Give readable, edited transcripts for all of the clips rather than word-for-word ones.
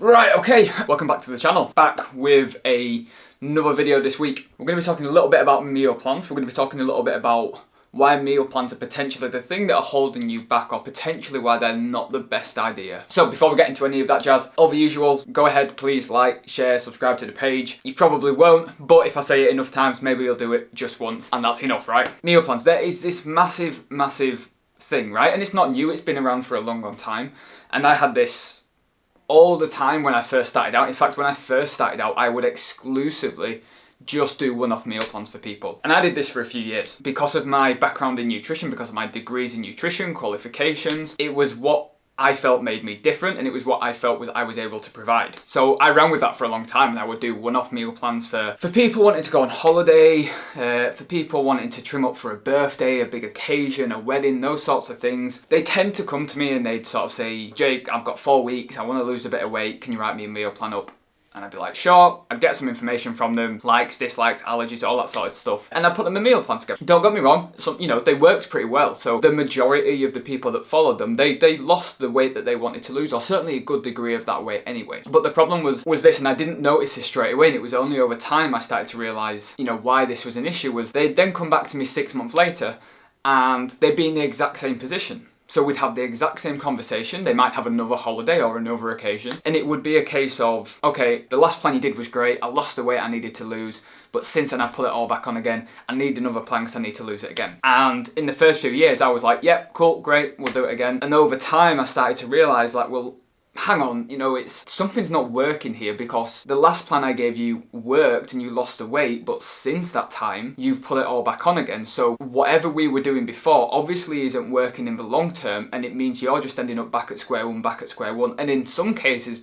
Right, okay, welcome back to the channel. Back with another video this week. We're going to be talking a little bit about meal plans. We're going to be talking a little bit about why meal plans are potentially the thing that are holding you back, or potentially why they're not the best idea. So before we get into any of that jazz, all the usual, go ahead, please like, share, subscribe to the page. You probably won't, but if I say it enough times, maybe you'll do it just once, and that's enough, right? Meal plans, there is this massive thing, right? And it's not new, it's been around for a long time. And I had this all the time when I first started out. In fact, when I first started out, I would exclusively just do one-off meal plans for people. And I did this for a few years. Because of my background in nutrition, because of my degrees in nutrition, qualifications, it was what I felt made me different, and it was what I felt I was able to provide. So I ran with that for a long time, and I would do one-off meal plans for people wanting to go on holiday, for people wanting to trim up for a birthday, a big occasion, a wedding, those sorts of things. They tend to come to me and they'd sort of say, Jake, I've got 4 weeks, I want to lose a bit of weight, can you write me a meal plan up? And I'd be like, sure. I'd get some information from them, likes, dislikes, allergies, all that sort of stuff. And I'd put them a meal plan together. Don't get me wrong, they worked pretty well. So the majority of the people that followed them, they lost the weight that they wanted to lose, or certainly a good degree of that weight anyway. But the problem was this, and I didn't notice this straight away, and it was only over time I started to realise, why this was an issue, was they'd then come back to me 6 months later, and they'd be in the exact same position. So we'd have the exact same conversation. They might have another holiday or another occasion. And it would be a case of, okay, the last plan you did was great. I lost the weight I needed to lose. But since then I put it all back on again. I need another plan because I need to lose it again. And in the first few years, I was like, yep, cool, great, we'll do it again. And over time, I started to realise, like, well, hang on, something's not working here, because the last plan I gave you worked and you lost the weight, but since that time, you've put it all back on again. So whatever we were doing before obviously isn't working in the long term, and it means you're just ending up back at square one. And in some cases,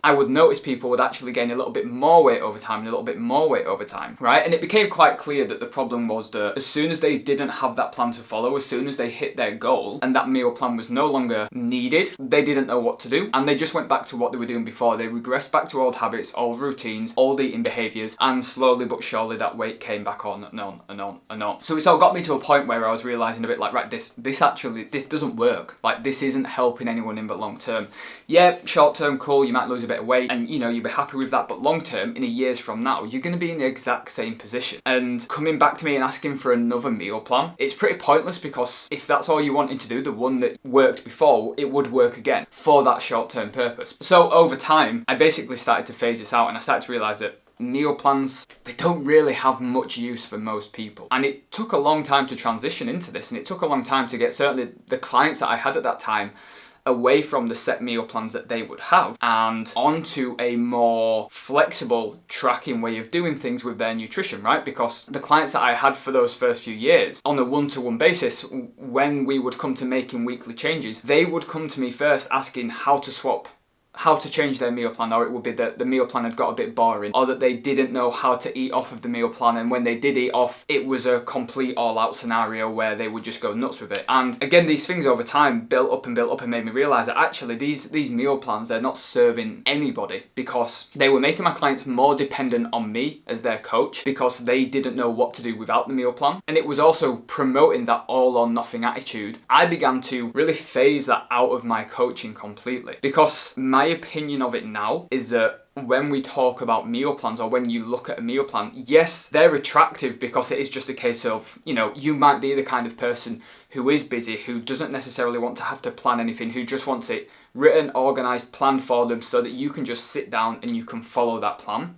I would notice people would actually gain a little bit more weight over time and a little bit more weight over time, right? And it became quite clear that the problem was that as soon as they didn't have that plan to follow, as soon as they hit their goal and that meal plan was no longer needed, they didn't know what to do, and they just went back to what they were doing before. They regressed back to old habits, old routines, old eating behaviours, and slowly but surely that weight came back on and on and on and on. So it's all got me to a point where I was realising a bit like, right, this doesn't work. Like, this isn't helping anyone in the long term. Yeah, short term, cool, you might lose a bit of weight and you'll be happy with that, but long term, in a years from now, you're going to be in the exact same position. And coming back to me and asking for another meal plan, it's pretty pointless, because if that's all you wanted to do, the one that worked before, it would work again for that short term purpose. So over time, I basically started to phase this out, and I started to realise that meal plans, they don't really have much use for most people. And it took a long time to transition into this, and it took a long time to get certainly the clients that I had at that time away from the set meal plans that they would have and onto a more flexible tracking way of doing things with their nutrition, right? Because the clients that I had for those first few years, on a one-to-one basis, when we would come to making weekly changes, they would come to me first asking how to change their meal plan, or it would be that the meal plan had got a bit boring, or that they didn't know how to eat off of the meal plan, and when they did eat off, it was a complete all-out scenario where they would just go nuts with it. And again, these things over time built up and made me realise that actually these meal plans, they're not serving anybody, because they were making my clients more dependent on me as their coach, because they didn't know what to do without the meal plan. And it was also promoting that all or nothing attitude. I began to really phase that out of my coaching completely, because my opinion of it now is that when we talk about meal plans, or when you look at a meal plan, yes, they're attractive because it is just a case of, you might be the kind of person who is busy, who doesn't necessarily want to have to plan anything, who just wants it written, organised, planned for them, so that you can just sit down and you can follow that plan.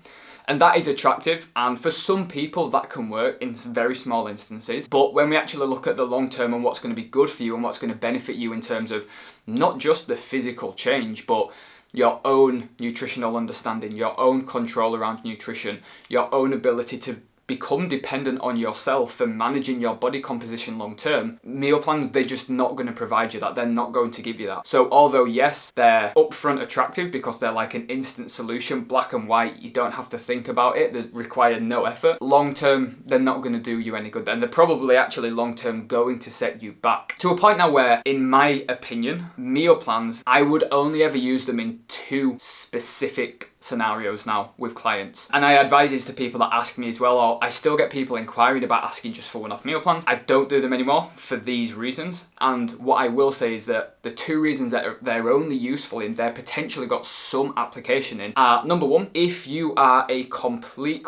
And that is attractive, and for some people that can work in very small instances. But when we actually look at the long term and what's going to be good for you and what's going to benefit you in terms of not just the physical change, but your own nutritional understanding, your own control around nutrition, your own ability to become dependent on yourself and managing your body composition long term, meal plans, they're just not going to provide you that. They're not going to give you that. So although yes, they're upfront attractive because they're like an instant solution, black and white, you don't have to think about it, they require no effort, long term, they're not going to do you any good. And they're probably actually long term going to set you back. To a point now where, in my opinion, meal plans, I would only ever use them in 2 specific scenarios now with clients. And I advise this to people that ask me as well, or I still get people inquiring about asking just for one-off meal plans. I don't do them anymore for these reasons. And what I will say is that the two reasons that they're only useful in, they're potentially got some application in, are number one, if you are a complete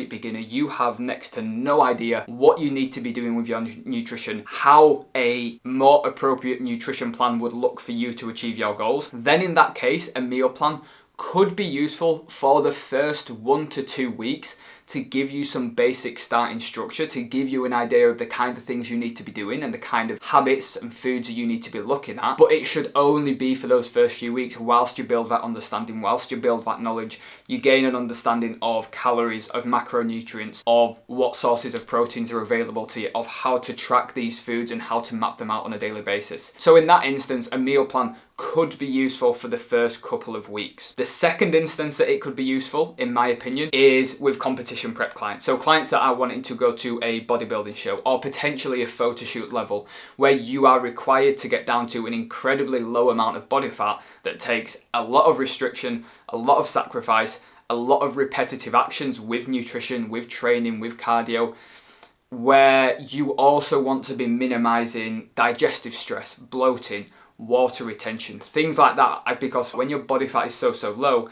beginner, you have next to no idea what you need to be doing with your nutrition, how a more appropriate nutrition plan would look for you to achieve your goals, then in that case, a meal plan could be useful for the first 1 to 2 weeks to give you some basic starting structure, to give you an idea of the kind of things you need to be doing and the kind of habits and foods you need to be looking at. But it should only be for those first few weeks whilst you build that understanding, whilst you build that knowledge, you gain an understanding of calories, of macronutrients, of what sources of proteins are available to you, of how to track these foods and how to map them out on a daily basis. So in that instance, a meal plan could be useful for the first couple of weeks. The second instance that it could be useful, in my opinion, is with competition prep clients. So clients that are wanting to go to a bodybuilding show or potentially a photo shoot level where you are required to get down to an incredibly low amount of body fat that takes a lot of restriction, a lot of sacrifice, a lot of repetitive actions with nutrition, with training, with cardio, where you also want to be minimizing digestive stress, bloating, water retention, things like that, because when your body fat is so low,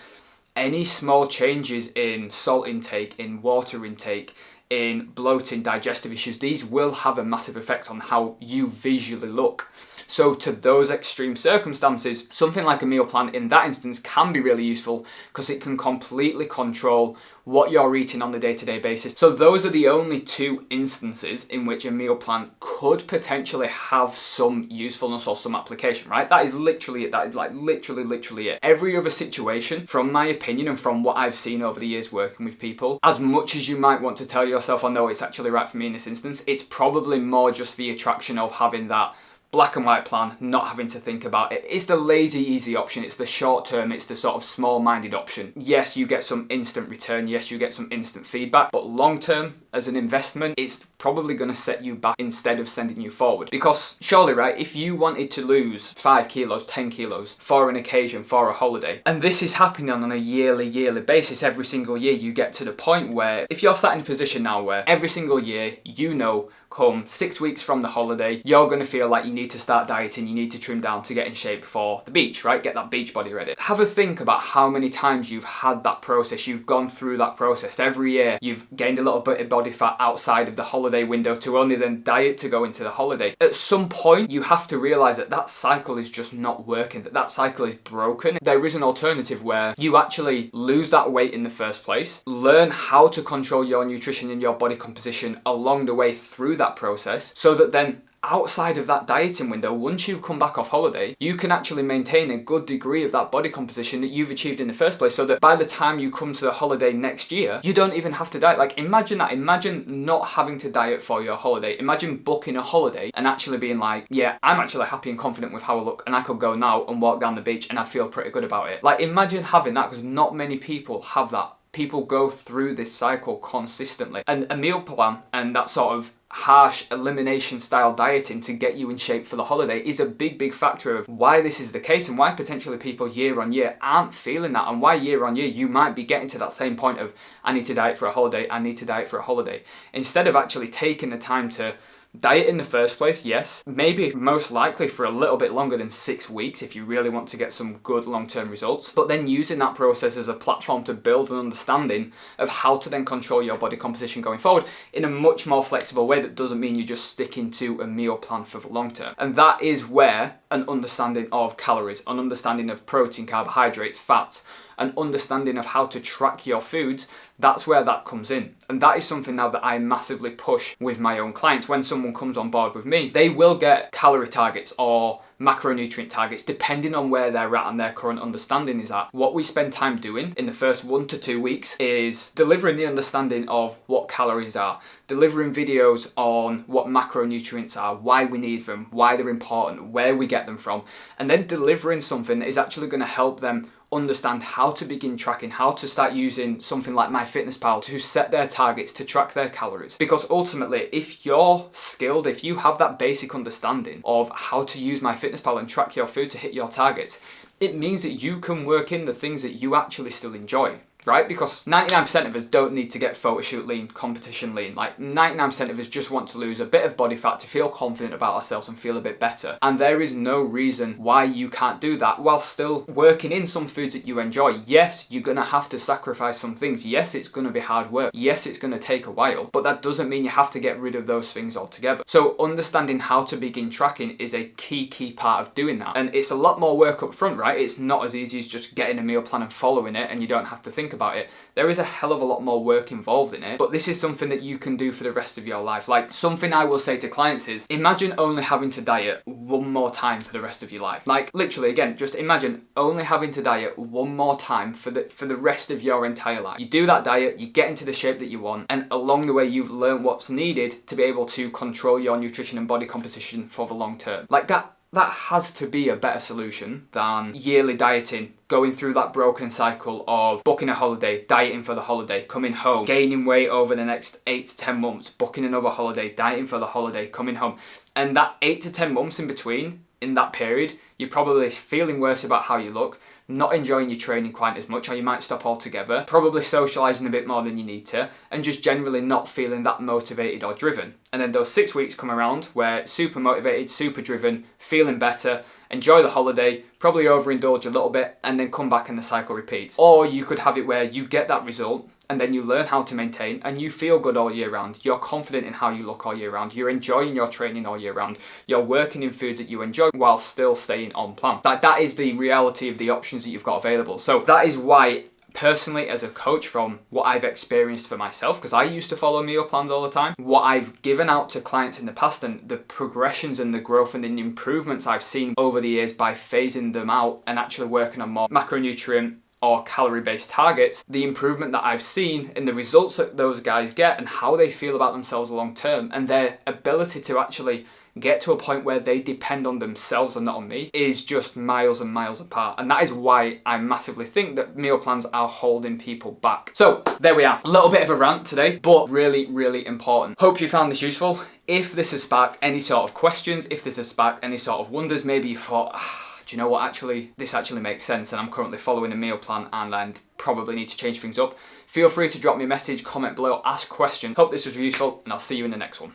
any small changes in salt intake, in water intake, in bloating, digestive issues, these will have a massive effect on how you visually look. So to those extreme circumstances, something like a meal plan in that instance can be really useful because it can completely control what you're eating on the day-to-day basis. So those are the only two instances in which a meal plan could potentially have some usefulness or some application, right? That is literally it. That is like literally it. Every other situation, from my opinion and from what I've seen over the years working with people, as much as you might want to tell yourself, oh no, it's actually right for me in this instance, it's probably more just the attraction of having that black and white plan, not having to think about it. It's the lazy, easy option. It's the short term. It's the sort of small-minded option. Yes, you get some instant return. Yes, you get some instant feedback. But long term, as an investment, it's probably going to set you back instead of sending you forward. Because surely, right, if you wanted to lose 5 kilos, 10 kilos for an occasion, for a holiday, and this is happening on a yearly basis, every single year you get to the point where if you're sat in a position now where every single year, you know, come 6 weeks from the holiday, you're going to feel like you need to start dieting, you need to trim down to get in shape for the beach, right? Get that beach body ready. Have a think about how many times you've had that process, you've gone through that process. Every year, you've gained a little bit of body fat outside of the holiday window to only then diet to go into the holiday. At some point, you have to realize that that cycle is just not working, that cycle is broken. There is an alternative where you actually lose that weight in the first place, learn how to control your nutrition and your body composition along the way through that process, so that then outside of that dieting window, once you've come back off holiday, you can actually maintain a good degree of that body composition that you've achieved in the first place, so that by the time you come to the holiday next year, you don't even have to diet. Like, imagine that. Imagine not having to diet for your holiday. Imagine booking a holiday and actually being like, yeah, I'm actually happy and confident with how I look, and I could go now and walk down the beach and I'd feel pretty good about it. Like, imagine having that, because not many people have that. People go through this cycle consistently. And a meal plan and that sort of harsh elimination style dieting to get you in shape for the holiday is a big factor of why this is the case, and why potentially people year on year aren't feeling that, and why year on year you might be getting to that same point of, I need to diet for a holiday, I need to diet for a holiday, instead of actually taking the time to diet in the first place. Yes, maybe most likely for a little bit longer than 6 weeks if you really want to get some good long-term results, but then using that process as a platform to build an understanding of how to then control your body composition going forward in a much more flexible way that doesn't mean you're just sticking to a meal plan for the long term. And that is where an understanding of calories, an understanding of protein, carbohydrates, fats, an understanding of how to track your foods, that's where that comes in. And that is something now that I massively push with my own clients. When someone comes on board with me, they will get calorie targets or macronutrient targets depending on where they're at and their current understanding is at. What we spend time doing in the first 1 to 2 weeks is delivering the understanding of what calories are, delivering videos on what macronutrients are, why we need them, why they're important, where we get them from, and then delivering something that is actually going to help them understand how to begin tracking, how to start using something like MyFitnessPal to set their targets, to track their calories. Because ultimately, if you're skilled, if you have that basic understanding of how to use MyFitnessPal and track your food to hit your targets, it means that you can work in the things that you actually still enjoy. Right? Because 99% of us don't need to get photo shoot lean, competition lean. Like 99% of us just want to lose a bit of body fat to feel confident about ourselves and feel a bit better. And there is no reason why you can't do that while still working in some foods that you enjoy. Yes, you're going to have to sacrifice some things. Yes, it's going to be hard work. Yes, it's going to take a while, but that doesn't mean you have to get rid of those things altogether. So understanding how to begin tracking is a key part of doing that. And it's a lot more work up front, right? It's not as easy as just getting a meal plan and following it, and you don't have to think about it. There is a hell of a lot more work involved in it, but this is something that you can do for the rest of your life. Like, something I will say to clients is, imagine only having to diet one more time for the rest of your life. Like, literally, again, just imagine only having to diet one more time for the rest of your entire life. You do that diet, you get into the shape that you want, and along the way you've learned what's needed to be able to control your nutrition and body composition for the long term. Like, that has to be a better solution than yearly dieting, going through that broken cycle of booking a holiday, dieting for the holiday, coming home, gaining weight over the next 8 to 10 months, booking another holiday, dieting for the holiday, coming home. And that 8 to 10 months in between, in that period, you're probably feeling worse about how you look, not enjoying your training quite as much, or you might stop altogether, probably socialising a bit more than you need to, and just generally not feeling that motivated or driven. And then those 6 weeks come around where super motivated, super driven, feeling better, enjoy the holiday, probably overindulge a little bit, and then come back and the cycle repeats. Or you could have it where you get that result, and then you learn how to maintain, and you feel good all year round. You're confident in how you look all year round. You're enjoying your training all year round. You're working in foods that you enjoy while still staying on plan. That is the reality of the options that you've got available. So that is why, personally, as a coach, from what I've experienced for myself, because I used to follow meal plans all the time, what I've given out to clients in the past and the progressions and the growth and the improvements I've seen over the years by phasing them out and actually working on more macronutrient or calorie-based targets, the improvement that I've seen in the results that those guys get and how they feel about themselves long term, and their ability to actually get to a point where they depend on themselves and not on me, is just miles and miles apart. And that is why I massively think that meal plans are holding people back. So there we are, a little bit of a rant today, but really, really important. Hope you found this useful. If this has sparked any sort of questions, if this has sparked any sort of wonders, maybe you thought, do you know what, this actually makes sense, and I'm currently following a meal plan and I probably need to change things up, feel free to drop me a message, comment below, ask questions. Hope this was useful, and I'll see you in the next one.